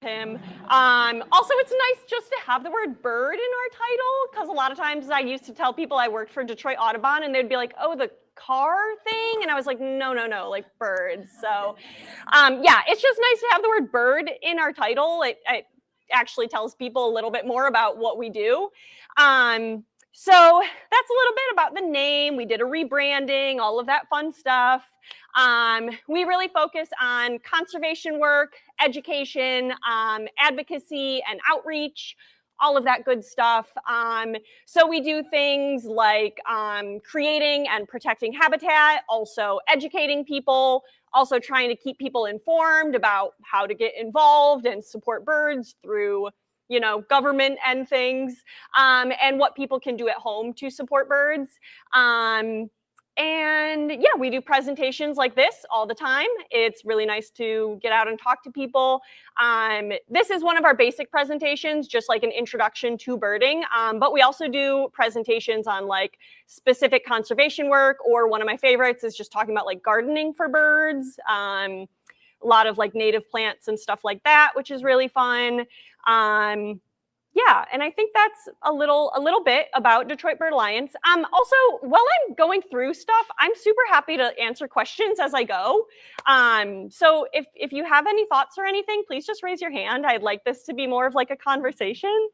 him. Also, it's nice just to have the word bird in our title, because a lot of times I used to tell people I worked for Detroit Audubon, and they'd be like, oh, the car thing? And I was like, no, like birds. So yeah, it's just nice to have the word bird in our title. It actually tells people a little bit more about what we do. So that's a little bit about the name. We did a rebranding, all of that fun stuff. We really focus on conservation work, education, advocacy, and outreach, all of that good stuff. So we do things like creating and protecting habitat, also educating people, also trying to keep people informed about how to get involved and support birds through, you know, government and things, and what people can do at home to support birds. And yeah, we do presentations like this all the time. It's really nice to get out and talk to people. This is one of our basic presentations, just like an introduction to birding. But we also do presentations on like specific conservation work, or one of my favorites is just talking about like gardening for birds. A lot of like native plants and stuff like that, which is really fun. Yeah, and I think that's a little bit about Detroit Bird Alliance. Also, while I'm going through stuff, I'm super happy to answer questions as I go. So if you have any thoughts or anything, please just raise your hand. I'd like this to be more of like a conversation.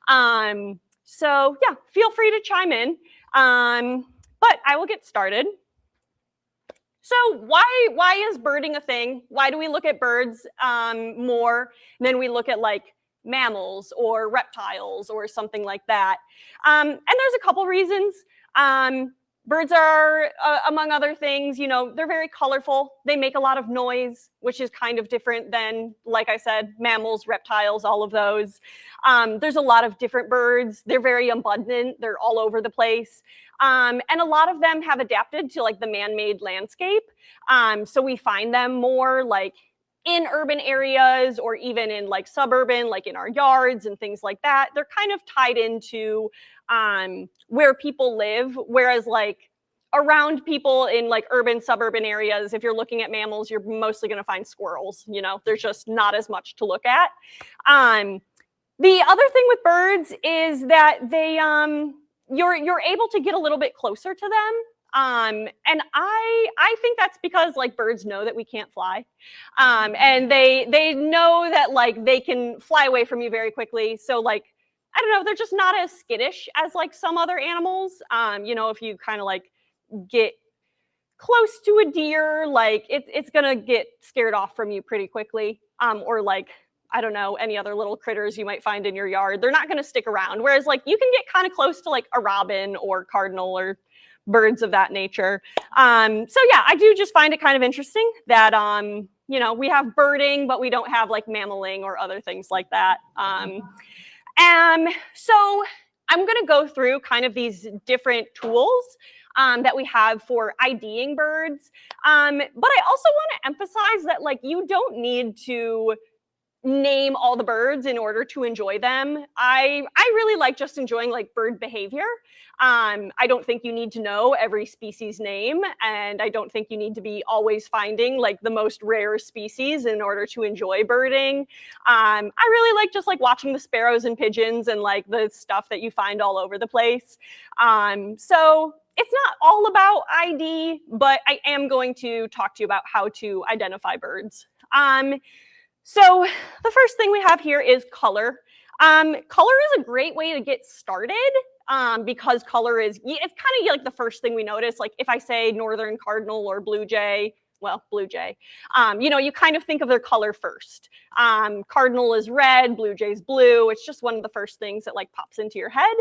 So yeah, feel free to chime in. But I will get started. So why is birding a thing? Why do we look at birds more than we look at like mammals or reptiles or something like that? And there's a couple reasons. Birds are, among other things, you know, they're very colorful. They make a lot of noise, which is kind of different than, like I said, mammals, reptiles, all of those. There's a lot of different birds. They're very abundant. They're all over the place. And a lot of them have adapted to like the man-made landscape. So we find them more like in urban areas, or even in like suburban, like in our yards and things like that. They're kind of tied into where people live, whereas like around people in like urban, suburban areas, if you're looking at mammals, you're mostly going to find squirrels. You know, there's just not as much to look at. The other thing with birds is that they you're able to get a little bit closer to them. And I think that's because like birds know that we can't fly. And they know that like they can fly away from you very quickly. So like, I don't know, they're just not as skittish as like some other animals. You know, if you kind of like get close to a deer, like it's gonna get scared off from you pretty quickly. Or like, I don't know, any other little critters you might find in your yard. They're not gonna stick around. Whereas like you can get kind of close to like a robin or cardinal or birds of that nature. So yeah, I do just find it kind of interesting that, you know, we have birding, but we don't have like mammaling or other things like that. So I'm gonna go through kind of these different tools that we have for IDing birds. But I also wanna emphasize that like you don't need to name all the birds in order to enjoy them. I really like just enjoying like bird behavior. I don't think you need to know every species name, and I don't think you need to be always finding like the most rare species in order to enjoy birding. I really like just like watching the sparrows and pigeons and like the stuff that you find all over the place. So it's not all about ID, but I am going to talk to you about how to identify birds. So the first thing we have here is color. Color is a great way to get started because color is, it's kind of like the first thing we notice. Like if I say northern cardinal or blue jay, well, blue jay, you know, you kind of think of their color first. Cardinal is red, blue jay's blue. It's just one of the first things that like pops into your head.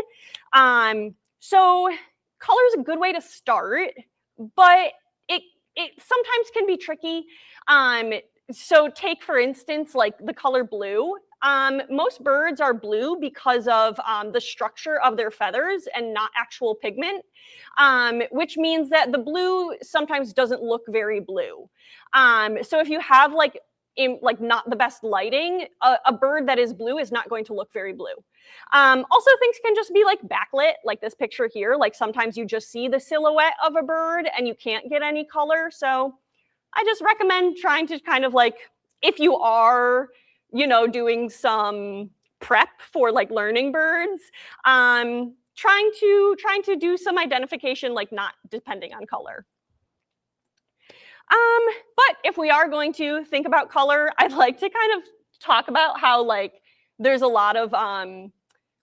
So color is a good way to start, but it sometimes can be tricky. So take, for instance, like the color blue. Most birds are blue because of the structure of their feathers and not actual pigment, which means that the blue sometimes doesn't look very blue. So if you have like not the best lighting, a bird that is blue is not going to look very blue. Also, things can just be like backlit, like this picture here. Like sometimes you just see the silhouette of a bird and you can't get any color. So I just recommend trying to kind of like, if you are you know, doing some prep for like learning birds, trying to do some identification, like not depending on color. But if we are going to think about color, I'd like to kind of talk about how like there's a lot of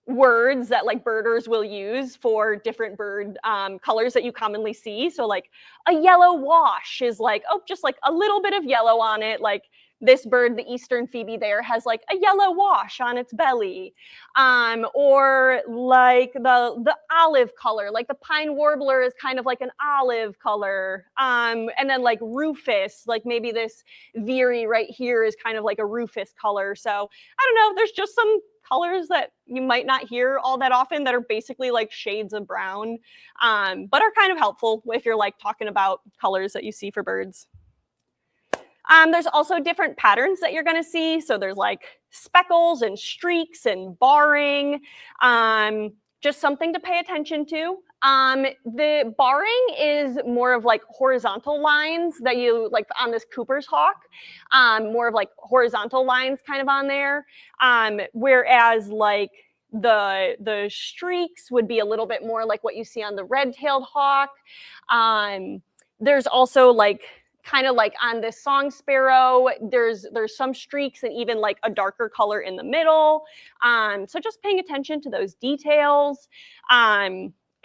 words that like birders will use for different bird colors that you commonly see. So like a yellow wash is like, oh, just like a little bit of yellow on it. Like this bird, the eastern phoebe there, has like a yellow wash on its belly. Or like the olive color, like the pine warbler is kind of like an olive color. And then like rufous, like maybe this veery right here is kind of like a rufous color. So I don't know, there's just some colors that you might not hear all that often that are basically like shades of brown, but are kind of helpful if you're like talking about colors that you see for birds. There's also different patterns that you're going to see. So there's like speckles and streaks and barring, just something to pay attention to. The barring is more of like horizontal lines that you like on this Cooper's hawk, more of like horizontal lines kind of on there. Whereas like the streaks would be a little bit more like what you see on the red-tailed hawk. There's also like kind of like on this song sparrow, there's some streaks and even like a darker color in the middle. So just paying attention to those details.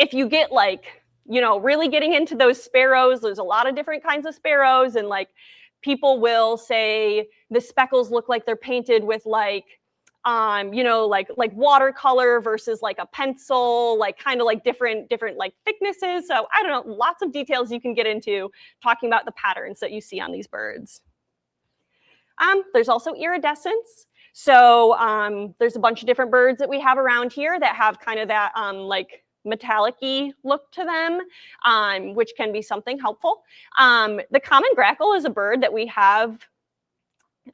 If you get like, you know, really getting into those sparrows, there's a lot of different kinds of sparrows, and like people will say the speckles look like they're painted with like, you know, like watercolor versus like a pencil, like kind of like different like thicknesses. So I don't know, lots of details you can get into talking about the patterns that you see on these birds. There's also iridescence. So there's a bunch of different birds that we have around here that have kind of that like metallic-y look to them, which can be something helpful. The common grackle is a bird that we have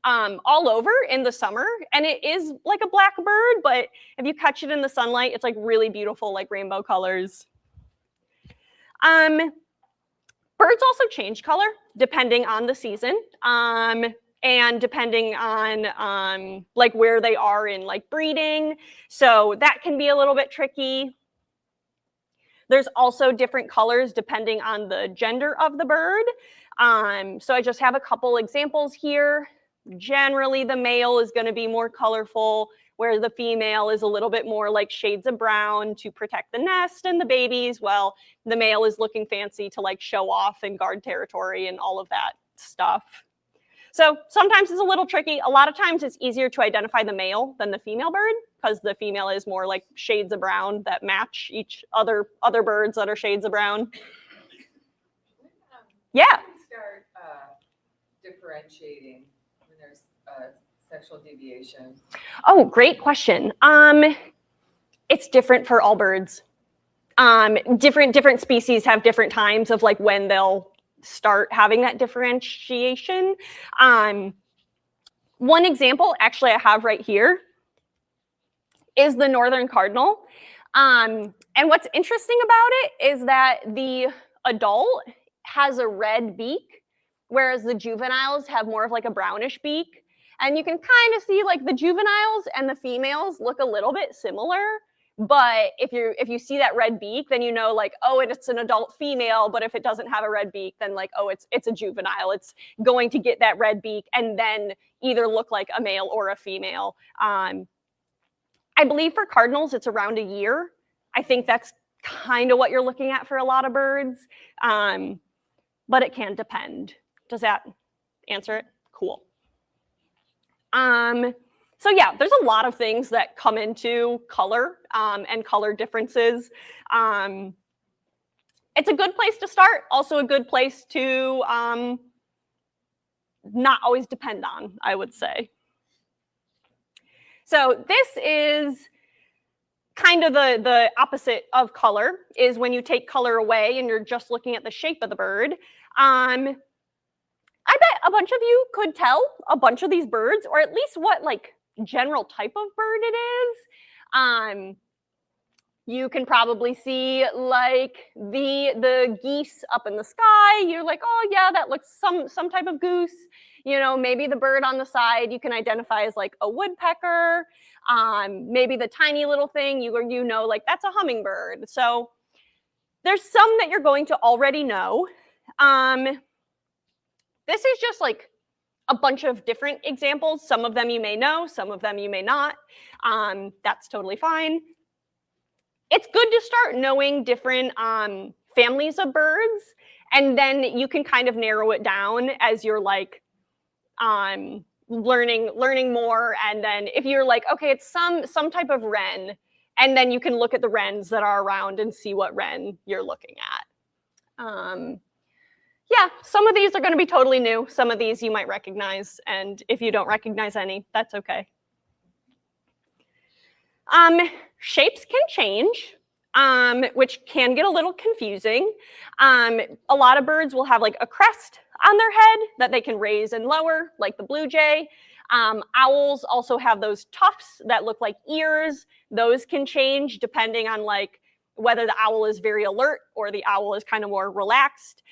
all over in the summer, and it is like a black bird, but if you catch it in the sunlight, it's like really beautiful, like rainbow colors. Birds also change color depending on the season, and depending on like where they are in like breeding, so that can be a little bit tricky. There's also different colors depending on the gender of the bird. So I just have a couple examples here. Generally, the male is going to be more colorful, whereas the female is a little bit more like shades of brown to protect the nest and the babies. Well, the male is looking fancy to like show off and guard territory and all of that stuff. So sometimes it's a little tricky. A lot of times it's easier to identify the male than the female bird, because the female is more like shades of brown that match each other birds that are shades of brown. Yeah. Start differentiating when there's sexual deviation. Oh, great question. It's different for all birds. Different species have different times of like when they'll start having that differentiation. One example, actually, I have right here, is the northern cardinal. And what's interesting about it is that the adult has a red beak, whereas the juveniles have more of like a brownish beak. And you can kind of see like the juveniles and the females look a little bit similar. But if you see that red beak, then you know like, oh, it's an adult female. But if it doesn't have a red beak, then like, oh, it's a juvenile. It's going to get that red beak and then either look like a male or a female. I believe for cardinals, it's around a year. I think that's kind of what you're looking at for a lot of birds. But it can depend. Does that answer it? Cool. So yeah, there's a lot of things that come into color and color differences. It's a good place to start, also a good place to not always depend on, I would say. So this is kind of the opposite of color, is when you take color away and you're just looking at the shape of the bird. I bet a bunch of you could tell a bunch of these birds, or at least what like general type of bird it is. You can probably see like the geese up in the sky. You're like, oh yeah, that looks some type of goose. You know, maybe the bird on the side you can identify as like a woodpecker. Maybe the tiny little thing you know like that's a hummingbird. So there's some that you're going to already know. This is just like a bunch of different examples. Some of them you may know, some of them you may not. That's totally fine. It's good to start knowing different families of birds, and then you can kind of narrow it down as you're like learning more. And then if you're like, okay, it's some type of wren, and then you can look at the wrens that are around and see what wren you're looking at. Yeah, some of these are going to be totally new. Some of these you might recognize, and if you don't recognize any, that's okay. Shapes can change, which can get a little confusing. A lot of birds will have like a crest on their head that they can raise and lower, like the blue jay. Owls also have those tufts that look like ears. Those can change depending on like whether the owl is very alert or the owl is kind of more relaxed.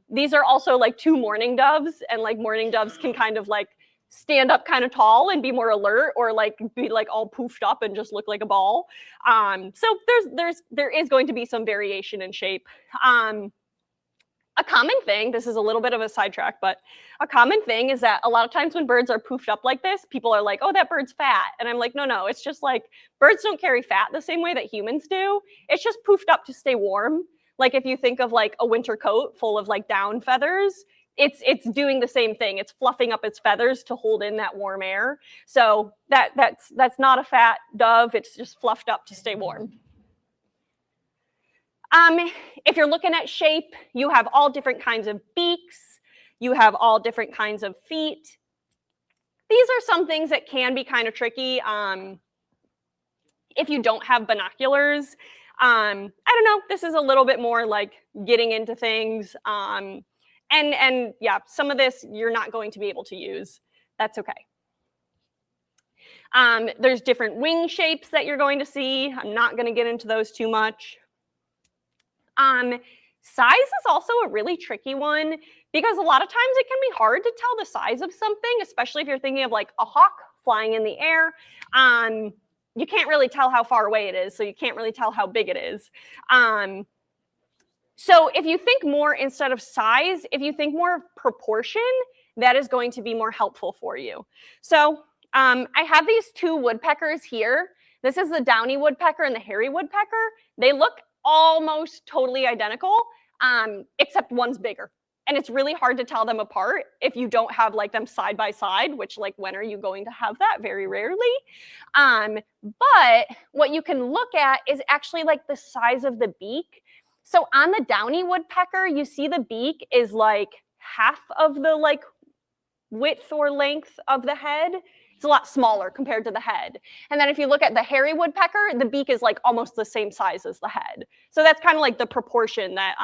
These are also like two mourning doves, and like mourning doves can kind of like stand up kind of tall and be more alert, or like be like all poofed up and just look like a ball. So there is going to be some variation in shape. A common thing, this is a little bit of a sidetrack, but a common thing is that a lot of times when birds are poofed up like this, people are like, oh, that bird's fat. And I'm like, no, it's just like birds don't carry fat the same way that humans do. It's just poofed up to stay warm. Like if you think of like a winter coat full of like down feathers, it's doing the same thing. It's fluffing up its feathers to hold in that warm air. So that's not a fat dove. It's just fluffed up to stay warm. If you're looking at shape, you have all different kinds of beaks. You have all different kinds of feet. These are some things that can be kind of tricky if you don't have binoculars. I don't know, this is a little bit more like getting into things. And yeah, some of this you're not going to be able to use. That's okay. There's different wing shapes that you're going to see. I'm not going to get into those too much. Size is also a really tricky one because a lot of times it can be hard to tell the size of something, especially if you're thinking of like a hawk flying in the air. You can't really tell how far away it is, so you can't really tell how big it is. So if you think more instead of size, if you think more of proportion, that is going to be more helpful for you. So I have these two woodpeckers here. This is the downy woodpecker and the hairy woodpecker. They look almost totally identical, except one's bigger. And it's really hard to tell them apart if you don't have like them side by side, which like when are you going to have that? Very rarely. But what you can look at is actually like the size of the beak. So on the downy woodpecker, you see the beak is like half of the like width or length of the head. It's a lot smaller compared to the head. And then if you look at the hairy woodpecker, the beak is like almost the same size as the head. So that's kind of like the proportion that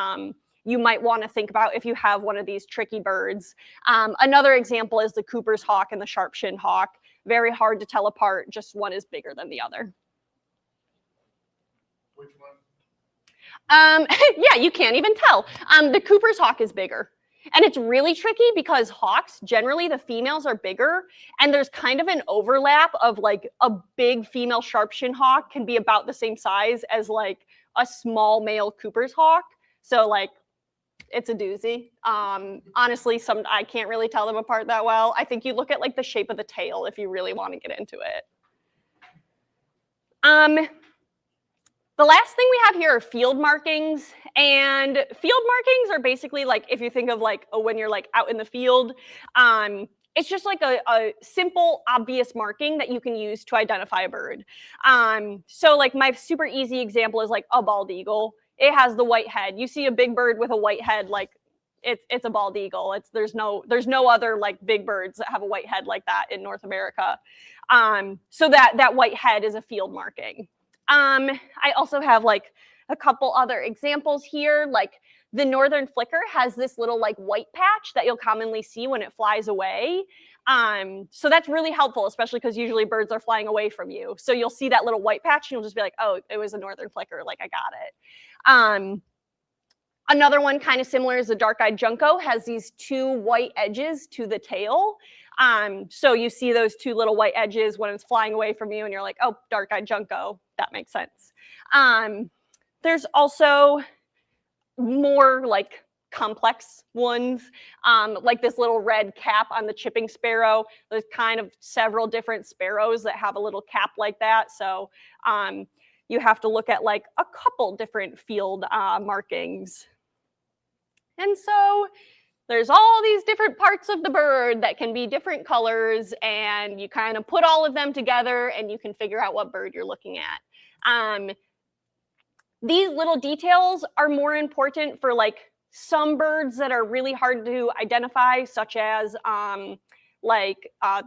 you might want to think about if you have one of these tricky birds. Another example is the Cooper's hawk and the sharp-shinned hawk. Very hard to tell apart, just one is bigger than the other. Which one? Yeah, you can't even tell. The Cooper's hawk is bigger. And it's really tricky because hawks, generally the females are bigger, and there's kind of an overlap of like a big female sharp-shinned hawk can be about the same size as like a small male Cooper's hawk. So like it's a doozy. Honestly, I can't really tell them apart that well. I think you look at like the shape of the tail if you really want to get into it. The last thing we have here are field markings, and field markings are basically like if you think of like when you're like out in the field, it's just like a simple, obvious marking that you can use to identify a bird. So like my super easy example is like a bald eagle. It has the white head. You see a big bird with a white head, like it's a bald eagle. There's no other like big birds that have a white head like that in North America. So that white head is a field marking. I also have like a couple other examples here, like the northern flicker has this little like white patch that you'll commonly see when it flies away. So that's really helpful, especially because usually birds are flying away from you. So you'll see that little white patch and you'll just be like, oh, it was a northern flicker, like I got it. Another one kind of similar is the dark-eyed junco, has these two white edges to the tail. So you see those two little white edges when it's flying away from you and you're like, oh, dark-eyed junco, that makes sense. There's also more like complex ones, like this little red cap on the chipping sparrow. There's kind of several different sparrows that have a little cap like that. So you have to look at like a couple different field markings. And so there's all these different parts of the bird that can be different colors, and you kind of put all of them together and you can figure out what bird you're looking at. These little details are more important for like some birds that are really hard to identify, such as the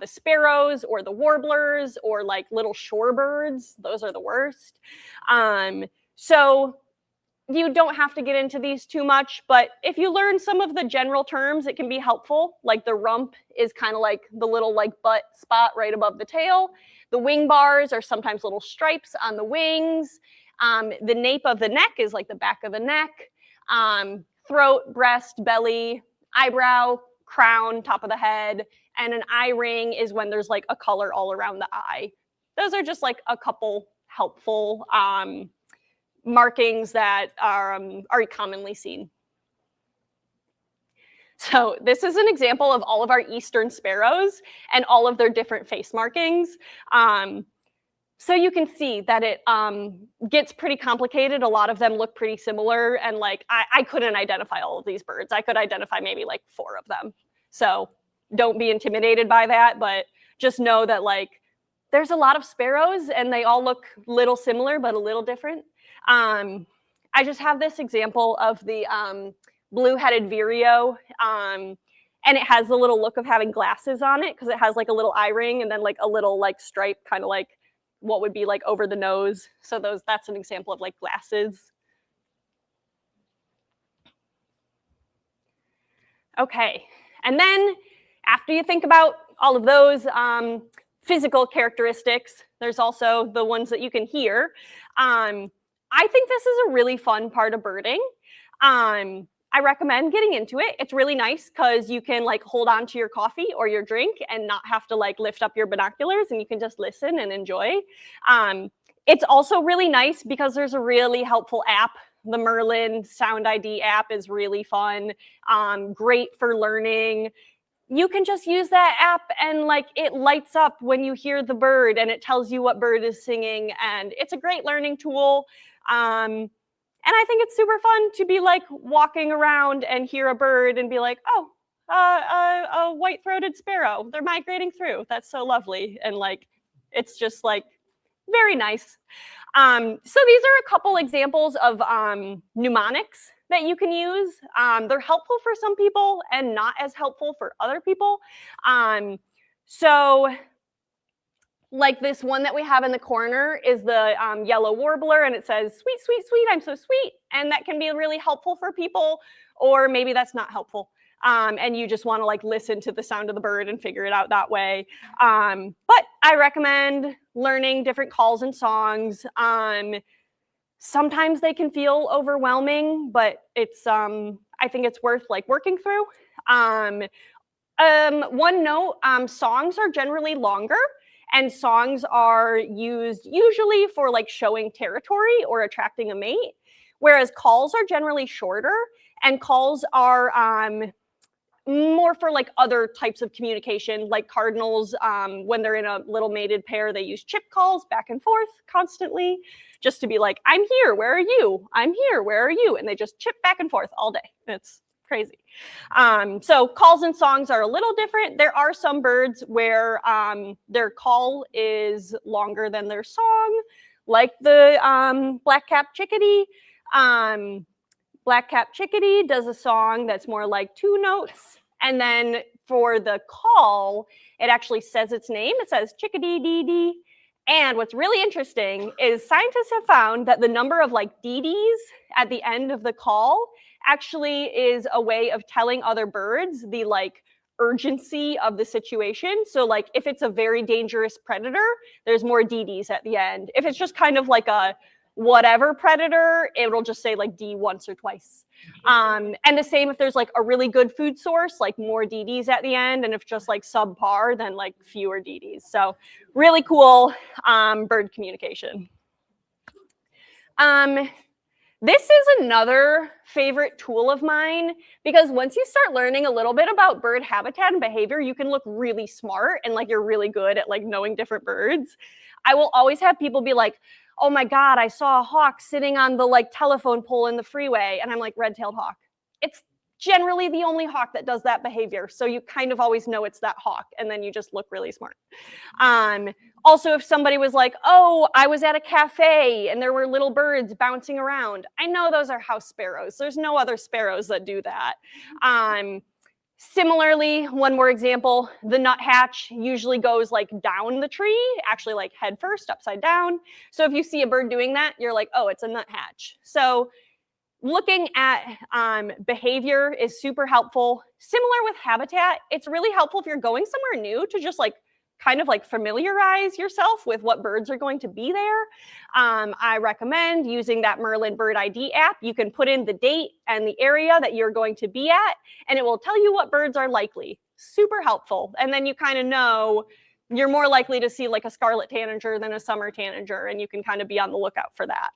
sparrows or the warblers or like little shorebirds. Those are the worst. So you don't have to get into these too much, but if you learn some of the general terms, it can be helpful. Like the rump is kind of like the little like butt spot right above the tail. The wing bars are sometimes little stripes on the wings. The nape of the neck is like the back of the neck. Throat, breast, belly, eyebrow, crown, top of the head, and an eye ring is when there's like a color all around the eye. Those are just like a couple helpful markings that are commonly seen. So this is an example of all of our eastern sparrows and all of their different face markings. So you can see that it gets pretty complicated. A lot of them look pretty similar, and like I couldn't identify all of these birds. I could identify maybe like 4 of them. So don't be intimidated by that, but just know that like there's a lot of sparrows and they all look little similar but a little different. I just have this example of the blue-headed vireo, and it has the little look of having glasses on it because it has like a little eye ring and then like a little like stripe, kind of like what would be like over the nose. So that's an example of like glasses. Okay, and then after you think about all of those physical characteristics, there's also the ones that you can hear. I think this is a really fun part of birding. I recommend getting into it. It's really nice because you can like hold on to your coffee or your drink and not have to like lift up your binoculars, and you can just listen and enjoy. It's also really nice because there's a really helpful app. The Merlin Sound ID app is really fun, great for learning. You can just use that app and like it lights up when you hear the bird and it tells you what bird is singing, and it's a great learning tool. And I think it's super fun to be like walking around and hear a bird and be like, oh, a white-throated sparrow. They're migrating through. That's so lovely. And like, it's just like very nice. So these are a couple examples of mnemonics that you can use. They're helpful for some people and not as helpful for other people. So like this one that we have in the corner is the yellow warbler, and it says, sweet, sweet, sweet, I'm so sweet. And that can be really helpful for people, or maybe that's not helpful. And you just want to like listen to the sound of the bird and figure it out that way. But I recommend learning different calls and songs. Sometimes they can feel overwhelming, but it's I think it's worth like working through. One note, songs are generally longer. And songs are used usually for like showing territory or attracting a mate, whereas calls are generally shorter, and calls are more for like other types of communication, like cardinals, when they're in a little mated pair, they use chip calls back and forth constantly just to be like, I'm here, where are you? I'm here, where are you? And they just chip back and forth all day. It's crazy. So calls and songs are a little different. There are some birds where their call is longer than their song, like the black-capped chickadee. Black-capped chickadee does a song that's more like 2 notes. And then for the call, it actually says its name. It says chickadee-dee-dee. And what's really interesting is scientists have found that the number of like dee-dees at the end of the call actually is a way of telling other birds the like urgency of the situation. So like if it's a very dangerous predator, there's more DDs at the end. If it's just kind of like a whatever predator, it'll just say like D once or twice. And the same if there's like a really good food source, like more DDs at the end. And if just like subpar, then like fewer DDs. So really cool bird communication. This is another favorite tool of mine because once you start learning a little bit about bird habitat and behavior, you can look really smart and like you're really good at like knowing different birds. I will always have people be like, oh my God, I saw a hawk sitting on the like telephone pole in the freeway. And I'm like, red-tailed hawk. It's generally the only hawk that does that behavior. So you kind of always know it's that hawk and then you just look really smart. Also, if somebody was like, oh, I was at a cafe and there were little birds bouncing around, I know those are house sparrows. There's no other sparrows that do that. Similarly, one more example, the nuthatch usually goes like down the tree, actually like head first, upside down. So if you see a bird doing that, you're like, oh, it's a nuthatch. So looking at behavior is super helpful. Similar with habitat, it's really helpful if you're going somewhere new to just like kind of like familiarize yourself with what birds are going to be there. I recommend using that Merlin Bird ID app. You can put in the date and the area that you're going to be at, and it will tell you what birds are likely. Super helpful. And then you kind of know you're more likely to see like a scarlet tanager than a summer tanager, and you can kind of be on the lookout for that.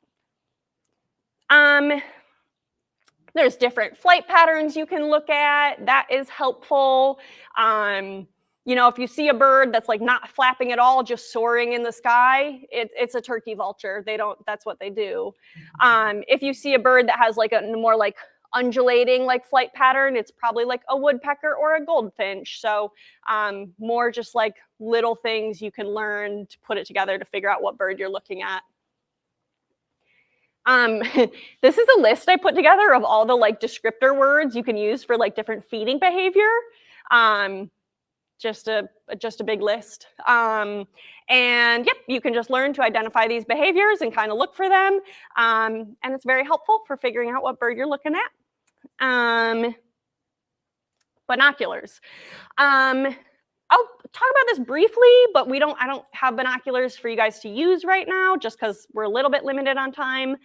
There's different flight patterns you can look at. That is helpful. You know, if you see a bird that's like not flapping at all, just soaring in the sky, it's a turkey vulture. That's what they do. If you see a bird that has like a more like undulating like flight pattern, it's probably like a woodpecker or a goldfinch. So more just like little things you can learn to put it together to figure out what bird you're looking at. This is a list I put together of all the like descriptor words you can use for like different feeding behavior. Just a big list. And yep, you can just learn to identify these behaviors and kind of look for them. And it's very helpful for figuring out what bird you're looking at. Binoculars. I'll talk about this briefly, but I don't have binoculars for you guys to use right now just because we're a little bit limited on time.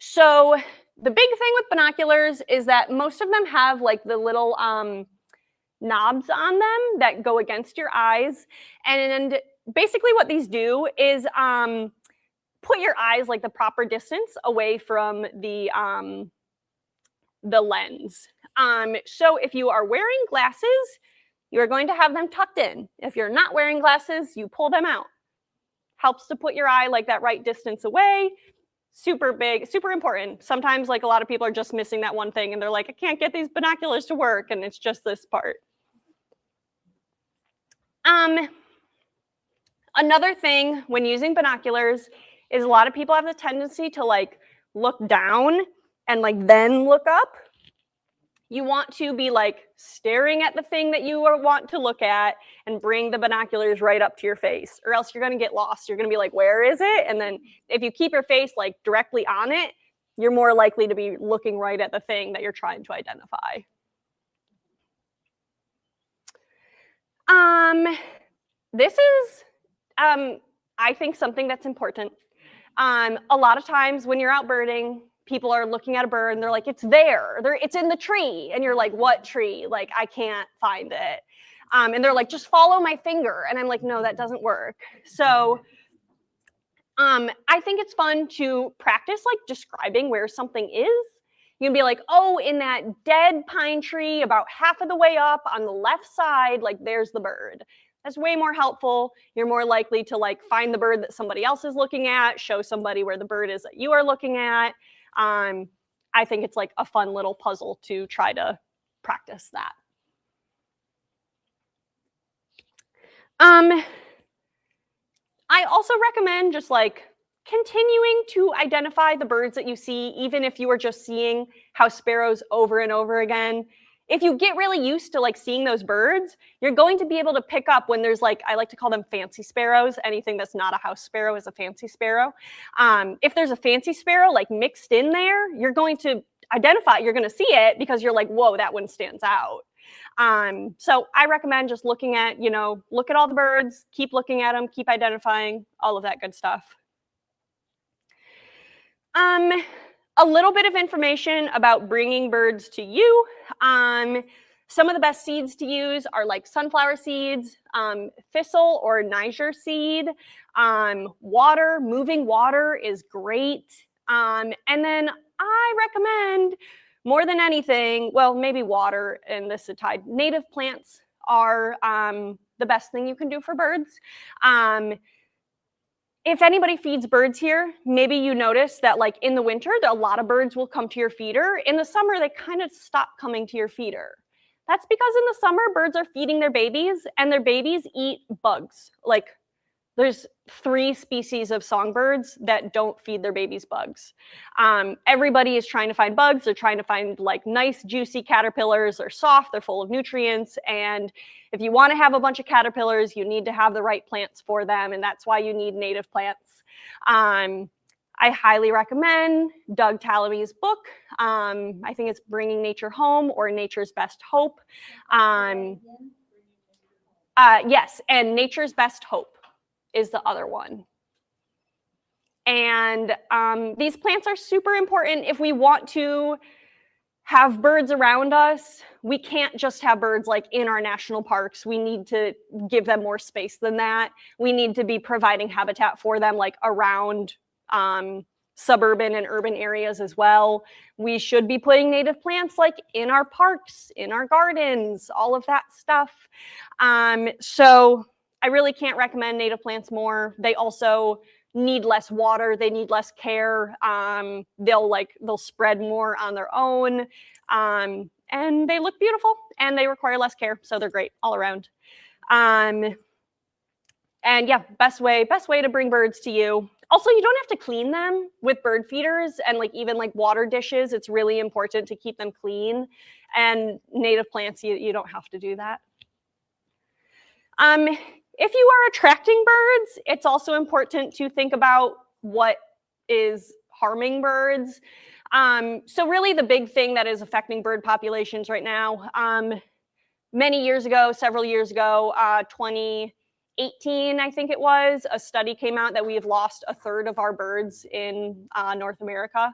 So the big thing with binoculars is that most of them have like the little knobs on them that go against your eyes. And basically what these do is put your eyes like the proper distance away from the lens. So if you are wearing glasses, you are going to have them tucked in. If you're not wearing glasses, you pull them out. Helps to put your eye like that right distance away. Super big, super important. Sometimes like a lot of people are just missing that one thing and they're like, I can't get these binoculars to work, and it's just this part. Another thing when using binoculars is a lot of people have the tendency to like look down and like then look up. You want to be like staring at the thing that you want to look at and bring the binoculars right up to your face, or else you're going to get lost. You're going to be like, where is it? And then if you keep your face like directly on it, you're more likely to be looking right at the thing that you're trying to identify. This is, I think, something that's important. A lot of times when you're out birding, people are looking at a bird and they're like, it's there, it's in the tree. And you're like, what tree? Like, I can't find it. And they're like, just follow my finger. And I'm like, no, that doesn't work. So I think it's fun to practice like describing where something is. You can be like, oh, in that dead pine tree about half of the way up on the left side, like there's the bird. That's way more helpful. You're more likely to like find the bird that somebody else is looking at, show somebody where the bird is that you are looking at. I think it's like a fun little puzzle to try to practice that. I also recommend just like continuing to identify the birds that you see, even if you are just seeing house sparrows over and over again. If you get really used to like seeing those birds, you're going to be able to pick up when there's like, I like to call them fancy sparrows. Anything that's not a house sparrow is a fancy sparrow. If there's a fancy sparrow like mixed in there, you're going to identify, you're going to see it because you're like, whoa, that one stands out. So I recommend just looking at, look at all the birds, keep looking at them, keep identifying, all of that good stuff. A little bit of information about bringing birds to you. Some of the best seeds to use are like sunflower seeds, thistle or Niger seed, water, moving water is great. And then I recommend, more than anything, well, maybe water and this aside, native plants are the best thing you can do for birds. If anybody feeds birds here, maybe you notice that like in the winter, a lot of birds will come to your feeder. In the summer, they kind of stop coming to your feeder. That's because in the summer, birds are feeding their babies and their babies eat bugs. Like there's 3 species of songbirds that don't feed their babies bugs. Everybody is trying to find bugs. They're trying to find like nice, juicy caterpillars. They're soft, they're full of nutrients. And if you want to have a bunch of caterpillars, you need to have the right plants for them. And that's why you need native plants. I highly recommend Doug Tallamy's book. I think it's Bringing Nature Home or Nature's Best Hope. Yes, and Nature's Best Hope is the other one. And these plants are super important if we want to have birds around us. We can't just have birds like in our national parks. We need to give them more space than that. We need to be providing habitat for them like around suburban and urban areas as well. We should be putting native plants like in our parks, in our gardens, all of that stuff. So I really can't recommend native plants more. They also need less water. They need less care. They'll spread more on their own. And they look beautiful and they require less care. So they're great all around. And yeah, best way to bring birds to you. Also, you don't have to clean them with bird feeders and like even like water dishes. It's really important to keep them clean. And native plants, you don't have to do that. If you are attracting birds, it's also important to think about what is harming birds. So really the big thing that is affecting bird populations right now, many years ago, several years ago, 2018, I think it was, a study came out that we have lost 1/3 of our birds in North America.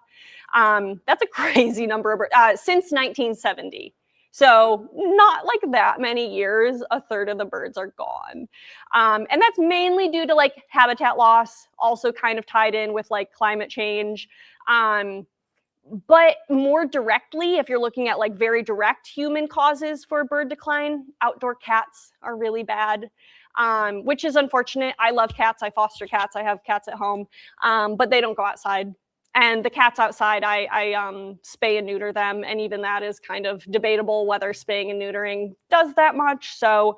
That's a crazy number of birds, since 1970. So not like that many years, 1/3 of the birds are gone. And that's mainly due to like habitat loss, also kind of tied in with like climate change. But more directly, if you're looking at like very direct human causes for bird decline, outdoor cats are really bad, which is unfortunate. I love cats, I foster cats, I have cats at home, but they don't go outside. And the cats outside, I spay and neuter them. And even that is kind of debatable whether spaying and neutering does that much. So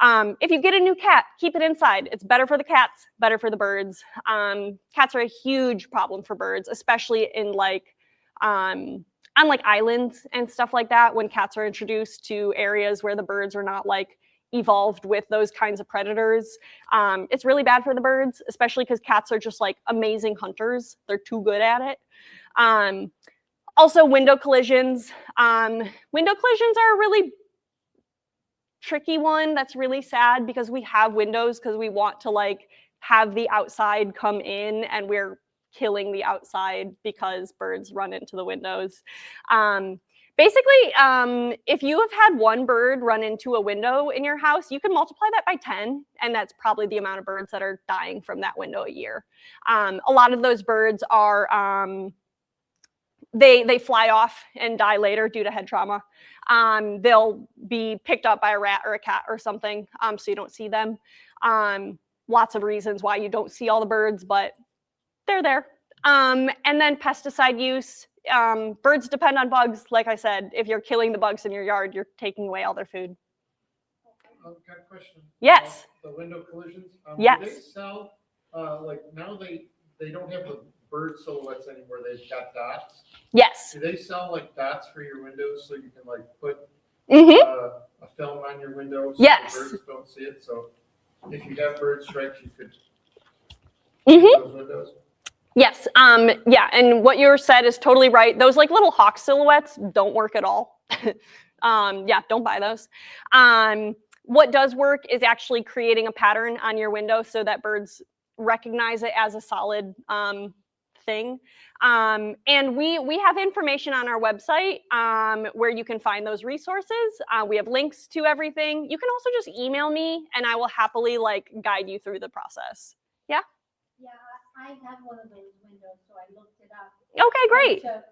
if you get a new cat, keep it inside. It's better for the cats, better for the birds. Cats are a huge problem for birds, especially in like, on like islands and stuff like that, when cats are introduced to areas where the birds are not like evolved with those kinds of predators. It's really bad for the birds, especially because cats are just like amazing hunters. They're too good at it. Also window collisions. Window collisions are a really tricky one. That's really sad because we have windows because we want to like have the outside come in, and we're killing the outside because birds run into the windows. Basically, if you have had one bird run into a window in your house, you can multiply that by 10, and that's probably the amount of birds that are dying from that window a year. A lot of those birds are, they fly off and die later due to head trauma. They'll be picked up by a rat or a cat or something, so you don't see them. Lots of reasons why you don't see all the birds, but they're there. And then pesticide use. Birds depend on bugs. Like I said, if you're killing the bugs in your yard, you're taking away all their food. I've got a question. Yes. The window collisions. Yes. Do they sell, like now they don't have the bird silhouettes anymore. They've got dots. Yes. Do they sell like dots for your windows so you can like put a film on your windows? So yes. The birds don't see it. So if you have bird strikes, you could mm-hmm. those windows. Yes. Yeah. And what you said is totally right. Those like little hawk silhouettes don't work at all. Yeah, don't buy those. What does work is actually creating a pattern on your window so that birds recognize it as a solid thing. And we have information on our website where you can find those resources. We have links to everything. You can also just email me and I will happily like guide you through the process. Yeah, I have one of those windows, so I looked it up. Okay, great. To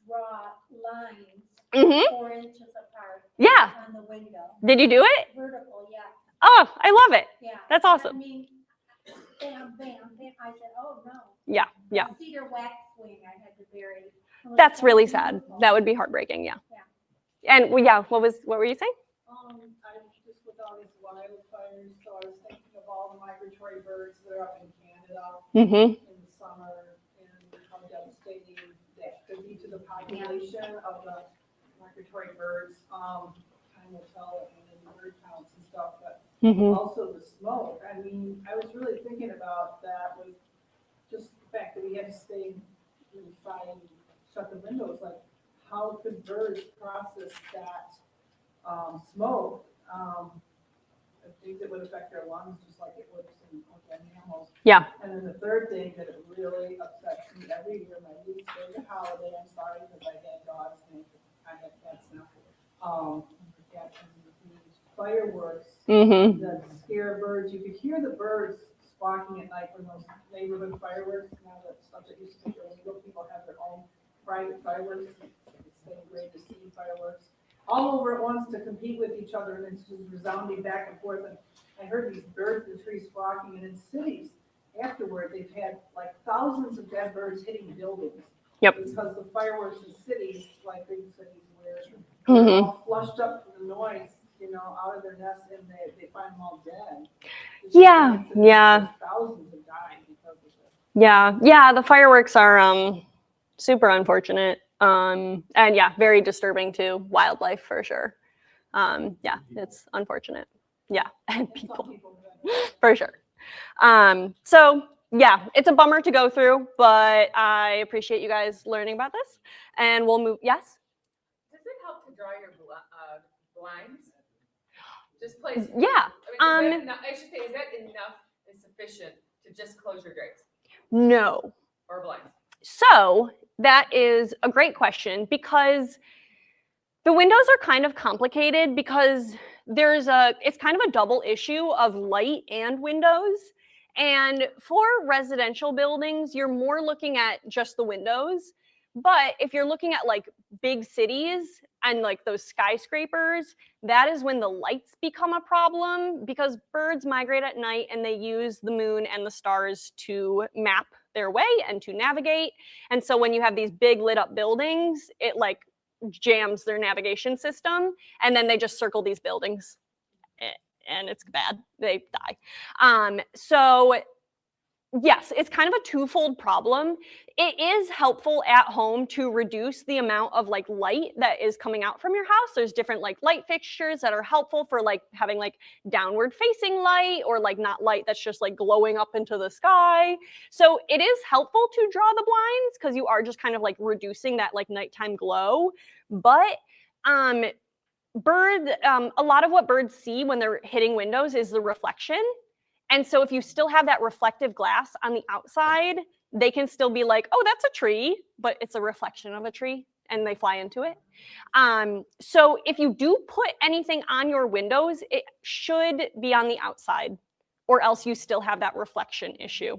draw lines Mm-hmm. 4 inches apart. Yeah. On the window. Did you do it? Vertical, yeah. Oh, I love it. Yeah. That's awesome. I mean, bam, bam, bam. I said, oh no. Yeah, yeah. Cedar wax wing I had to bury. That's really sad. That would be heartbreaking. Yeah. Yeah. And well, yeah, what were you saying? I just with all these wildfires, so I was thinking of all the migratory birds that are up in Canada Mm-hmm. in the summer and how devastating that could be to the population of the migratory birds. Time will tell it in the bird counts and stuff, but Mm-hmm. also the smoke. I mean, I was really thinking about that with just the fact that we had to stay inside and shut the windows. Like, how could birds process that smoke? I think it would affect their lungs just like it would some other mammals. Yeah. And then the third thing that it really upsets me every year, my least favorite holiday, I'm sorry, because I had dogs and I had cats now. Yeah, and these fireworks Mm-hmm. that scare birds. You could hear the birds squawking at night when those neighborhood fireworks, now that stuff that used to be illegal, people have their own private fireworks. It's been great to see fireworks all over at once to compete with each other, and it's just resounding back and forth. And I heard these birds in the trees squawking, and in cities afterward, they've had like thousands of dead birds hitting buildings. Yep. Because the fireworks in cities, like big cities where Mm-hmm. they're all flushed up from the noise, out of their nest, and they find them all dead. Yeah, yeah. Thousands have died because of it. Yeah. Yeah. The fireworks are super unfortunate. And yeah, very disturbing to wildlife for sure. Yeah, it's unfortunate. Yeah, and Some people people have for sure. So yeah, it's a bummer to go through, but I appreciate you guys learning about this, and we'll move. Yes. Does it help to draw your blinds? Just place. Yeah. I mean, I should say, is that enough and sufficient to just close your drapes No. or blinds? So that is a great question because the windows are kind of complicated because it's kind of a double issue of light and windows. And for residential buildings, you're more looking at just the windows. But if you're looking at like big cities and like those skyscrapers, that is when the lights become a problem because birds migrate at night and they use the moon and the stars to map their way and to navigate. And so when you have these big lit up buildings, it like jams their navigation system and then they just circle these buildings and it's bad. They die. So yes, it's kind of a twofold problem. It is helpful at home to reduce the amount of like light that is coming out from your house. There's different like light fixtures that are helpful for like having like downward facing light or like not light that's just like glowing up into the sky. So it is helpful to draw the blinds because you are just kind of like reducing that like nighttime glow. But a lot of what birds see when they're hitting windows is the reflection. And so if you still have that reflective glass on the outside, they can still be like, oh, that's a tree, but it's a reflection of a tree and they fly into it. So if you do put anything on your windows, it should be on the outside or else you still have that reflection issue.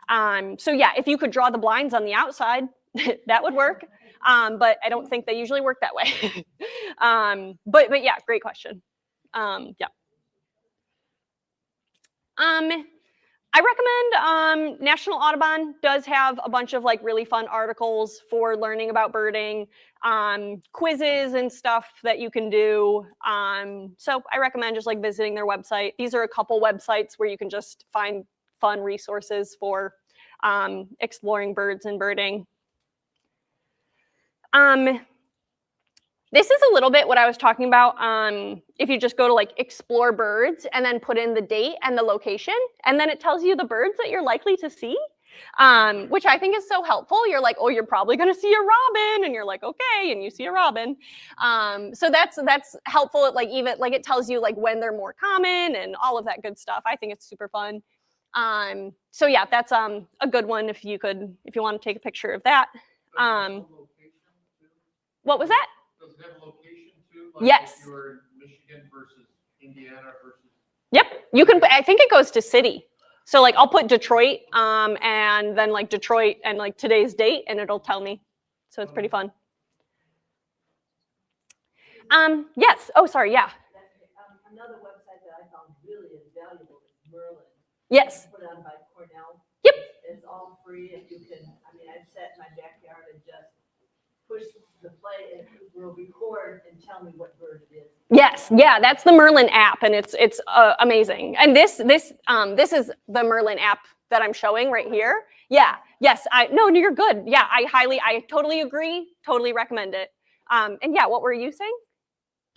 So yeah, if you could draw the blinds on the outside, that would work. But I don't think they usually work that way. But yeah, great question. Yeah. I recommend National Audubon does have a bunch of like really fun articles for learning about birding, quizzes and stuff that you can do. So I recommend just like visiting their website. These are a couple websites where you can just find fun resources for exploring birds and birding. This is a little bit what I was talking about. If you just go to like explore birds and then put in the date and the location, and then it tells you the birds that you're likely to see. which I think is so helpful. You're like, oh, you're probably going to see a robin, and you're like, okay, and you see a robin. So that's helpful. Like even like it tells you like when they're more common and all of that good stuff. I think it's super fun. So yeah, that's a good one if you want to take a picture of that. What was that? Does it have a location too? Like Yes. If you're in Michigan versus Indiana versus. Yep, you can. I think it goes to city. So like I'll put Detroit, and then like Detroit and like today's date, and it'll tell me. So it's pretty fun. Yes. Oh, sorry. Yeah. Another website that I found really invaluable is Merlin. Yes. Put on by Cornell. Yep. It's all free, and you can. I mean, I've sat in my backyard and just push the play, and it will record and tell me what bird it is. Yes. Yeah. That's the Merlin app, and it's amazing. And this is the Merlin app that I'm showing right here. Yeah. Yes. No, you're good. Yeah. I totally agree. Totally recommend it. And yeah, what were you saying?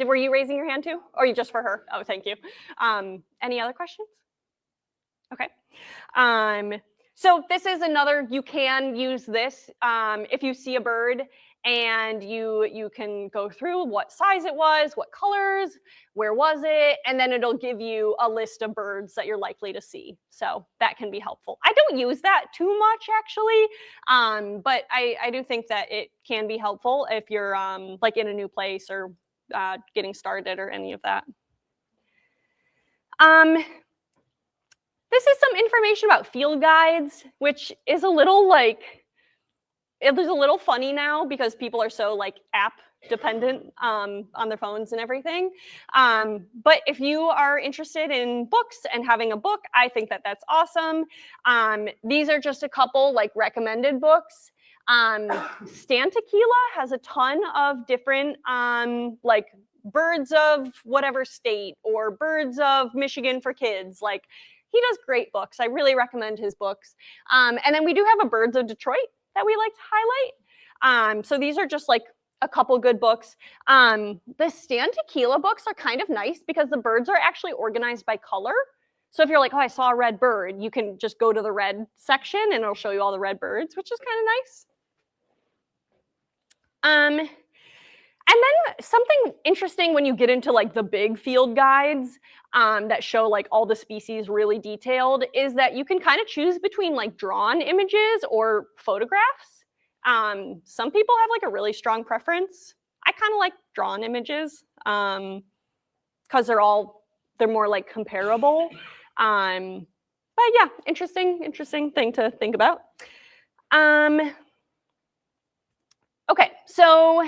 Were you raising your hand too? Or you just for her? Oh, thank you. Any other questions? Okay. So this is another, you can use this if you see a bird and you can go through what size it was, what colors, where was it, and then it'll give you a list of birds that you're likely to see. So that can be helpful. I don't use that too much actually, but I do think that it can be helpful if you're like in a new place or getting started or any of that. This is some information about field guides, which is a little like, it is a little funny now because people are so like app dependent on their phones and everything. But if you are interested in books and having a book, I think that that's awesome. These are just a couple like recommended books. Stan Tequila has a ton of different like birds of whatever state or birds of Michigan for kids. Like he does great books. I really recommend his books. And then we do have a Birds of Detroit that we like to highlight. So these are just like a couple good books. The Stan Tequila books are kind of nice because the birds are actually organized by color. So if you're like, oh, I saw a red bird, you can just go to the red section and it'll show you all the red birds, which is kind of nice. And then something interesting when you get into like the big field guides that show like all the species really detailed is that you can kind of choose between like drawn images or photographs. Some people have like a really strong preference. I kind of like drawn images because they're more like comparable. But yeah, interesting thing to think about. Okay, so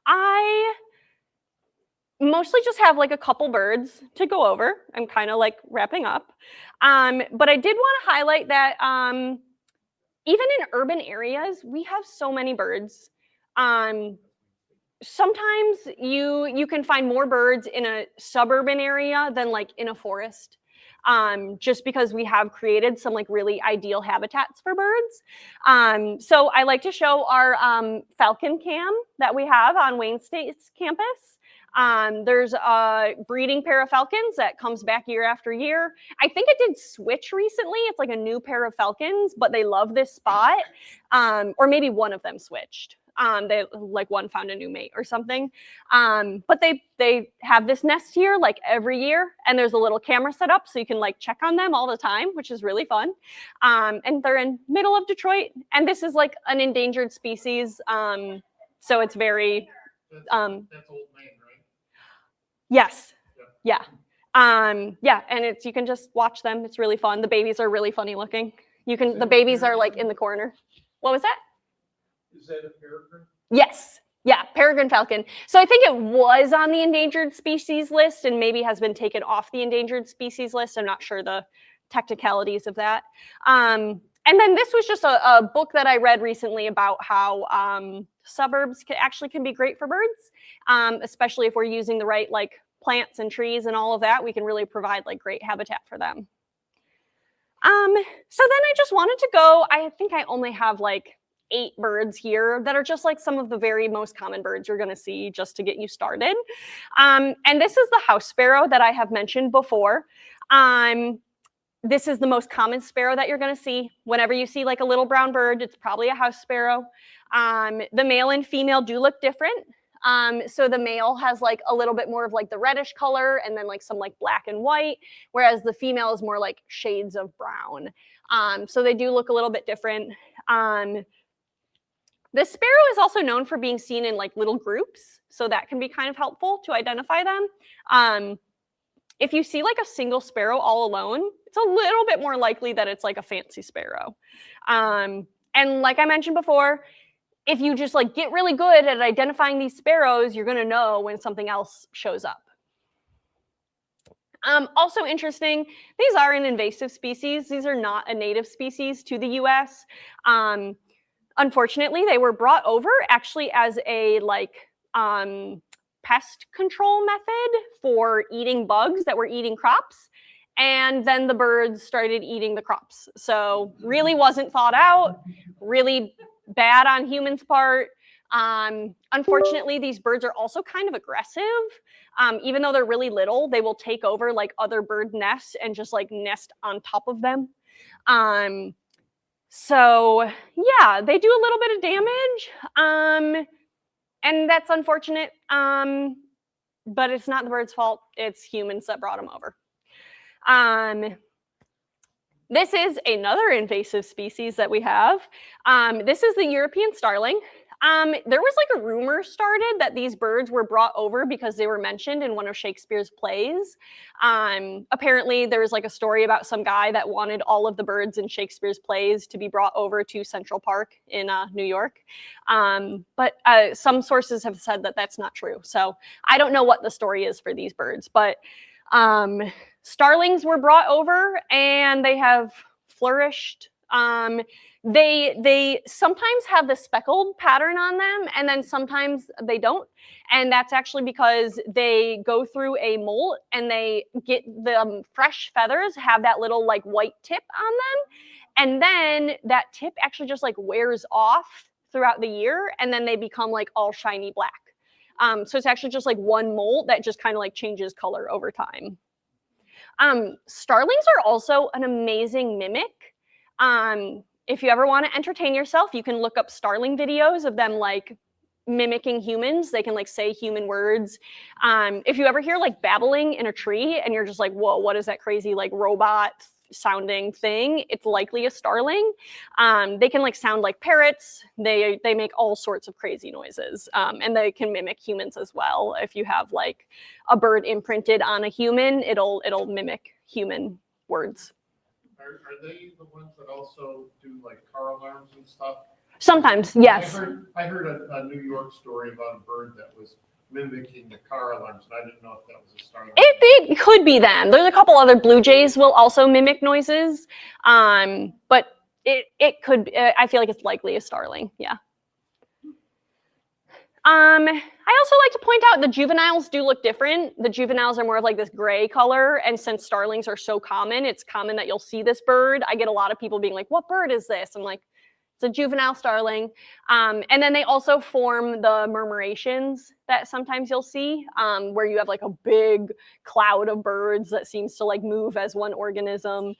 I mostly just have like a couple birds to go over. I'm kind of like wrapping up. But I did want to highlight that even in urban areas, we have so many birds. Sometimes you can find more birds in a suburban area than like in a forest. Just because we have created some like really ideal habitats for birds. So I like to show our falcon cam that we have on Wayne State's campus. There's a breeding pair of falcons that comes back year after year. I think it did switch recently. It's like a new pair of falcons, but they love this spot. Or maybe one of them switched. They like one found a new mate or something. But they have this nest here like every year, and there's a little camera set up so you can like check on them all the time, which is really fun. And they're in middle of Detroit, and this is like an endangered species. So it's very That's Old Main, right? yes. Yeah. Yeah, and you can just watch them. It's really fun. The babies are really funny looking. The babies are like in the corner. What was that? Is that a peregrine? Yes. Yeah, peregrine falcon. So I think it was on the endangered species list and maybe has been taken off the endangered species list. I'm not sure the technicalities of that. And then this was just a book that I read recently about how suburbs can be great for birds, especially if we're using the right like plants and trees and all of that. We can really provide like great habitat for them. So then I just wanted to go, I think I only have like 8 birds here that are just like some of the very most common birds you're going to see just to get you started. And this is the house sparrow that I have mentioned before. This is the most common sparrow that you're going to see. Whenever you see like a little brown bird, it's probably a house sparrow. The male and female do look different. So the male has like a little bit more of like the reddish color and then like some like black and white, whereas the female is more like shades of brown. So they do look a little bit different. The sparrow is also known for being seen in like little groups, so that can be kind of helpful to identify them. If you see like a single sparrow all alone, it's a little bit more likely that it's like a fancy sparrow. And like I mentioned before, if you just like get really good at identifying these sparrows, you're gonna know when something else shows up. Also interesting, these are an invasive species. These are not a native species to the US. Unfortunately, they were brought over actually as a like pest control method for eating bugs that were eating crops. And then the birds started eating the crops. So really wasn't thought out, really bad on humans' part. Unfortunately, these birds are also kind of aggressive. Even though they're really little, they will take over like other bird nests and just like nest on top of them. So yeah, they do a little bit of damage. And that's unfortunate. But it's not the bird's fault. It's humans that brought them over. This is another invasive species that we have. This is the European starling. There was like a rumor started that these birds were brought over because they were mentioned in one of Shakespeare's plays. Apparently there was like a story about some guy that wanted all of the birds in Shakespeare's plays to be brought over to Central Park in New York. But some sources have said that that's not true. So I don't know what the story is for these birds, but starlings were brought over and they have flourished. They sometimes have the speckled pattern on them and then sometimes they don't. And that's actually because they go through a molt and they get the fresh feathers have that little like white tip on them. And then that tip actually just like wears off throughout the year and then they become like all shiny black. So it's actually just like one molt that just kind of like changes color over time. Starlings are also an amazing mimic. If you ever want to entertain yourself, you can look up starling videos of them like mimicking humans. They can like say human words. If you ever hear like babbling in a tree and you're just like, whoa, what is that crazy like robot sounding thing? It's likely a starling. They can like sound like parrots. They make all sorts of crazy noises. And they can mimic humans as well. If you have like a bird imprinted on a human, it'll mimic human words. Are they the ones that also do like car alarms and stuff? Sometimes, yes. I heard a New York story about a bird that was mimicking the car alarms, and I didn't know if that was a starling. It could be them. There's a couple other blue jays will also mimic noises, but it could. I feel like it's likely a starling. Yeah. I also like to point out the juveniles do look different. The juveniles are more of like this gray color, and since starlings are so common, it's common that you'll see this bird. I get a lot of people being like, "What bird is this?" I'm like, it's a juvenile starling. And then they also form the murmurations that sometimes you'll see, where you have like a big cloud of birds that seems to like move as one organism.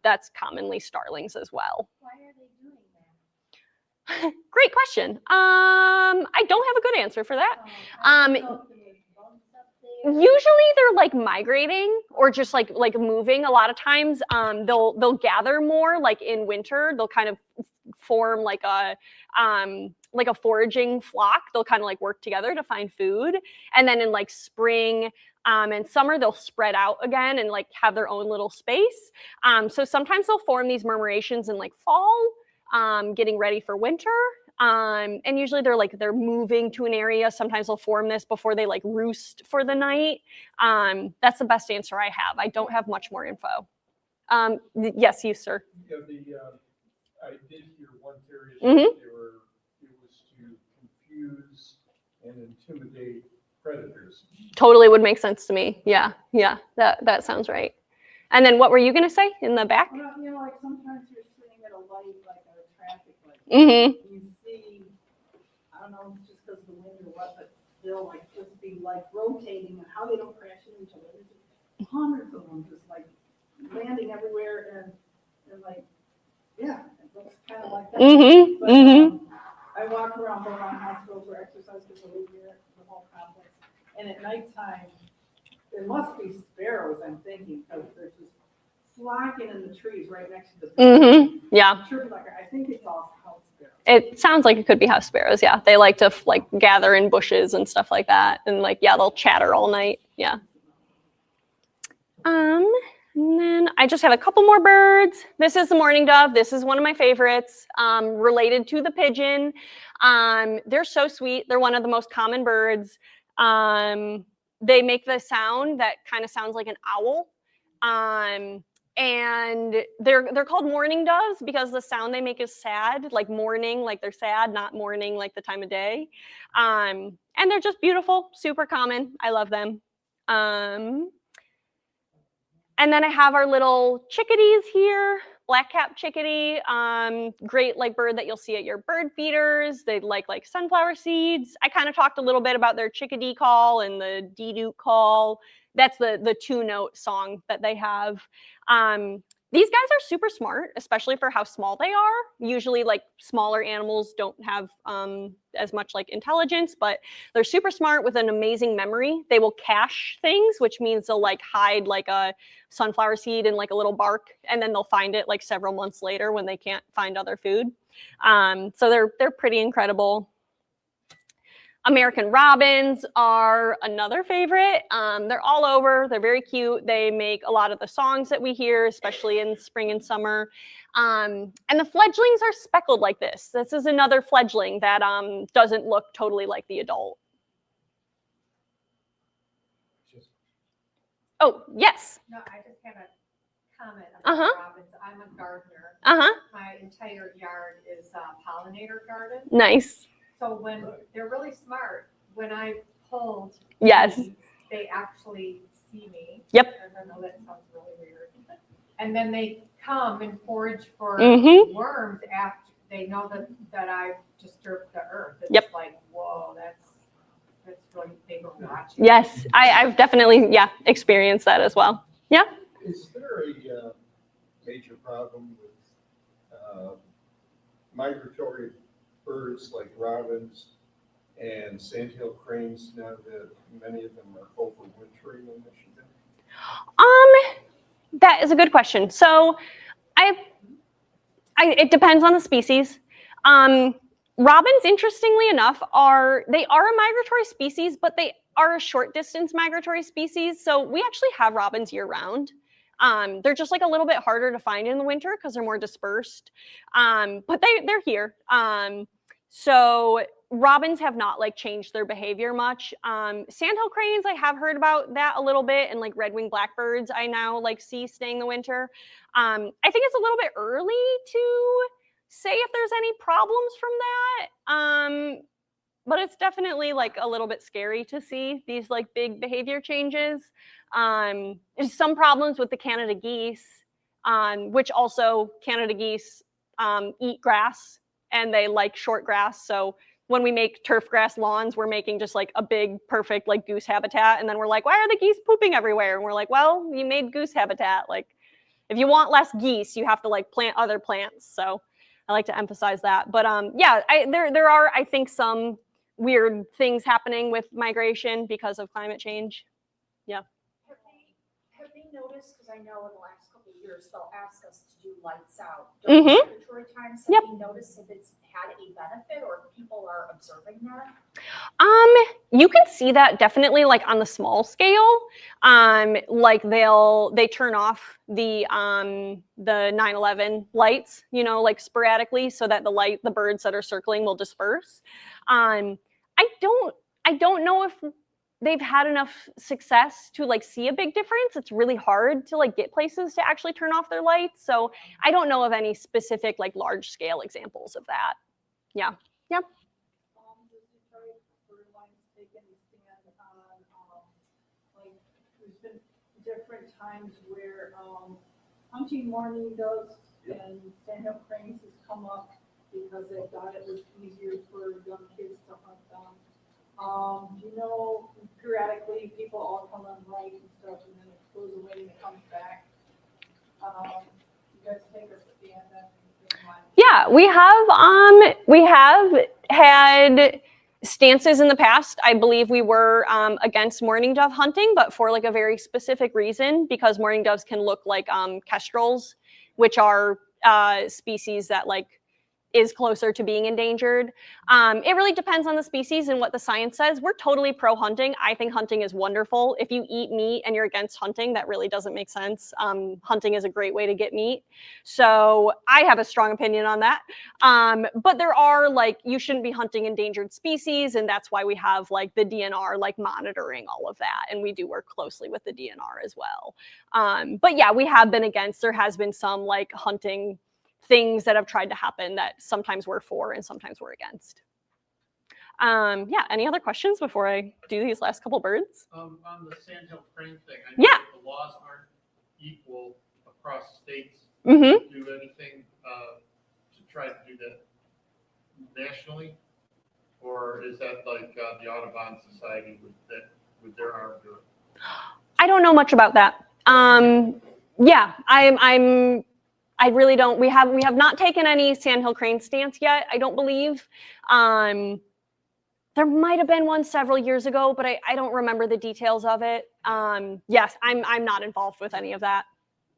That's commonly starlings as well. Why are they doing that? Great question. I don't have a good answer for that. I don't know if there was bugs up there. Usually they're like migrating or just like moving. A lot of times they'll gather more like in winter. They'll kind of form like a foraging flock. They'll kind of like work together to find food. And then in like spring and summer, they'll spread out again and like have their own little space. So sometimes they'll form these murmurations in like fall, getting ready for winter. And usually they're moving to an area. Sometimes they'll form this before they like roost for the night. That's the best answer I have. I don't have much more info. Yes, you, sir. Yeah, I did hear one theory Mhm. that it was to confuse and intimidate predators. Totally would make sense to me. Yeah, that sounds right. And then what were you gonna say in the back? Well, you know, like sometimes you're sitting at a light, like at a traffic light. Mm-hmm. You see, I don't know, just because of the wind or what, but they'll like just be like rotating and how they don't crash into each other. There's hundreds of them just like landing everywhere and like, yeah, it looks kind of like that. Mm-hmm. But, Mm-hmm. I walk around Beaumont Hospital for exercise because I live near the whole complex. And at nighttime, there must be sparrows, I'm thinking, because they're just flocking in the trees right next to the. Mm-hmm. Yeah. Sure, like, I think it's all house sparrows. It sounds like it could be house sparrows. Yeah. They like to like gather in bushes and stuff like that. And like, yeah, they'll chatter all night. Yeah. And then I just have a couple more birds. This is the mourning dove. This is one of my favorites, related to the pigeon. They're so sweet. They're one of the most common birds. They make the sound that kind of sounds like an owl. And they're called mourning doves because the sound they make is sad, like mourning, like they're sad, not mourning like the time of day. And they're just beautiful, super common. I love them. And then I have our little chickadees here, black-capped chickadee, great like bird that you'll see at your bird feeders. They like sunflower seeds. I kind of talked a little bit about their chickadee call and the dee-doot call. That's the two-note song that they have. These guys are super smart, especially for how small they are. Usually like smaller animals don't have as much like intelligence, but they're super smart with an amazing memory. They will cache things, which means they'll like hide like a sunflower seed in like a little bark, and then they'll find it like several months later when they can't find other food. So they're pretty incredible. American robins are another favorite. They're all over. They're very cute. They make a lot of the songs that we hear, especially in spring and summer. And the fledglings are speckled like this. This is another fledgling that doesn't look totally like the adult. Oh, yes. No, I just have a comment about robins. I'm a gardener. My entire yard is a pollinator garden. Nice. So when they're really smart, when I pulled, yes, weeds, they actually see me. Yep. I know that sounds really weird. And then they come and forage for worms after they know that I've disturbed the earth. It's like, whoa, that's really, they were watching. Yes, I've definitely, experienced that as well. Yeah. Is there a major problem with migratory birds like robins and sandhill cranes now that many of them are overwintering in Michigan? That is a good question. So it depends on the species. Robins, interestingly enough, are a migratory species, but they are a short distance migratory species. So we actually have robins year round. They're just like a little bit harder to find in the winter because they're more dispersed. But they're here. So robins have not like changed their behavior much. Sandhill cranes, I have heard about that a little bit, and like red-winged blackbirds I now like see staying the winter. I think it's a little bit early to say if there's any problems from that. But it's definitely like a little bit scary to see these like big behavior changes. There's some problems with the Canada geese, which also Canada geese eat grass. And they like short grass. So when we make turf grass lawns, we're making just like a big, perfect like goose habitat. And then we're like, why are the geese pooping everywhere? And we're like, well, you made goose habitat. Like if you want less geese, you have to like plant other plants. So I like to emphasize that. But there are, I think, some weird things happening with migration because of climate change. Yeah. Have they noticed, because I know in the last couple of years, they'll ask us to do lights out during migratory times. Have they noticed if it's had any benefit or if people are observing that? You can see that definitely like on the small scale. Like they turn off the 9/11 lights, like sporadically so that the birds that are circling will disperse. I don't know if they've had enough success to like see a big difference. It's really hard to like get places to actually turn off their lights. So I don't know of any specific like large scale examples of that. Yeah. Yep. There's been different times where hunting mourning doves and sandhill cranes has come up because they thought it was easier for young kids to hunt them. Periodically people all come on light and stuff, and then it goes away and it comes back. You guys take us at the end then. Yeah, we have had stances in the past. I believe we were against mourning dove hunting, but for like a very specific reason, because mourning doves can look like kestrels, which are species that like is closer to being endangered. It really depends on the species and what the science says. We're totally pro hunting. I think hunting is wonderful. If you eat meat and you're against hunting, that really doesn't make sense. Hunting is a great way to get meat. So I have a strong opinion on that. But there are like, you shouldn't be hunting endangered species. And that's why we have like the DNR, like monitoring all of that. And we do work closely with the DNR as well. But yeah, we have been against, there has been some like hunting things that have tried to happen that sometimes we're for and sometimes we're against. Yeah, any other questions before I do these last couple birds? On the sandhill crane thing, I know Yeah. that the laws aren't equal across states. Mm-hmm. Do anything to try to do that nationally? Or is that like the Audubon Society with their arm do it? I don't know much about that. Yeah, I really don't. We have not taken any sandhill crane stance yet, I don't believe. There might have been one several years ago, but I don't remember the details of it. Yes, I'm not involved with any of that.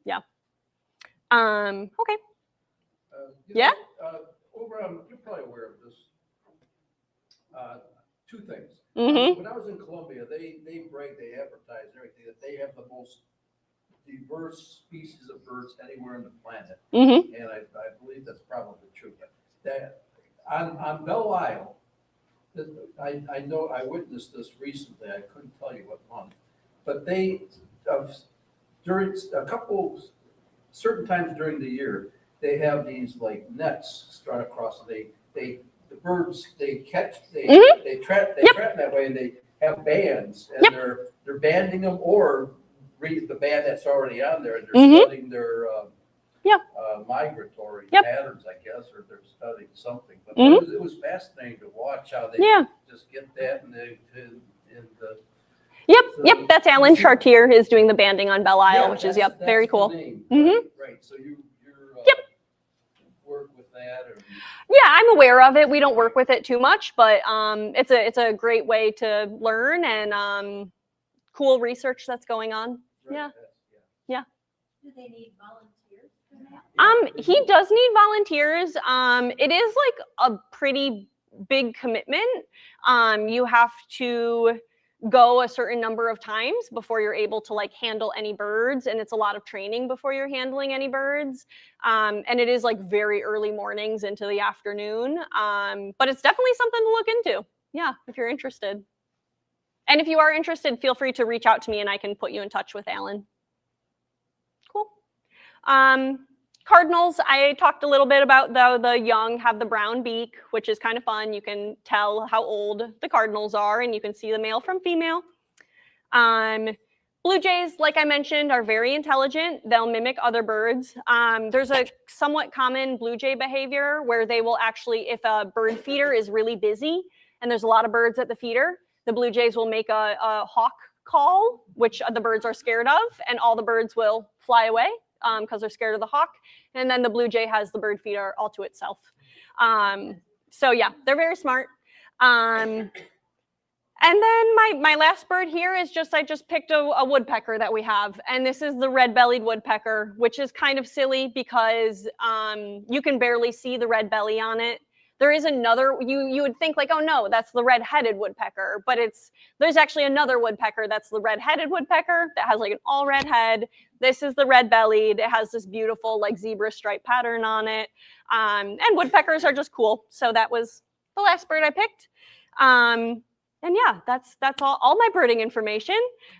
Yeah. Okay. Yeah? You're probably aware of this. Two things. Mm-hmm. When I was in Colombia, they advertise and everything, that they have the most diverse species of birds anywhere on the planet. Mm-hmm. And I believe that's probably true. But that, on Belle Isle, I know I witnessed this recently. I couldn't tell you what month, but they during a couple certain times during the year, they have these like nets strung across. The birds they trap that way, and they have bands, and they're banding them or read the band that's already on there, and they're studying their migratory patterns, I guess, or they're studying something. But it was fascinating to watch how they just get that and Yep, that's Alan Chartier is doing the banding on Belle Isle, which is very cool. Right. So you're work with that, or yeah, I'm aware of it. We don't work with it too much, but it's a great way to learn and cool research that's going on. right, Yeah. Do they need volunteers for that? He does need volunteers. It is like a pretty big commitment. You have to go a certain number of times before you're able to like handle any birds, and it's a lot of training before you're handling any birds. And it is like very early mornings into the afternoon. But it's definitely something to look into. Yeah, if you're interested. And if you are interested, feel free to reach out to me and I can put you in touch with Alan. Cool. Cardinals, I talked a little bit about, though. The young have the brown beak, which is kind of fun. You can tell how old the cardinals are, and you can see the male from female. Blue jays, like I mentioned, are very intelligent. They'll mimic other birds. There's a somewhat common blue jay behavior where they will actually, if a bird feeder is really busy and there's a lot of birds at the feeder, the blue jays will make a hawk call, which the birds are scared of, and all the birds will fly away because they're scared of the hawk. And then the blue jay has the bird feeder all to itself. So yeah, they're very smart. And then my last bird here is I just picked a woodpecker that we have. And this is the red-bellied woodpecker, which is kind of silly because you can barely see the red belly on it. There is another, you would think like, oh no, that's the red-headed woodpecker, but there's actually another woodpecker that's the red-headed woodpecker that has like an all red head. This is the red-bellied. It has this beautiful like zebra stripe pattern on it. And woodpeckers are just cool. So that was the last bird I picked. And yeah, that's all my birding information.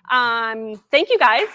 Thank you guys.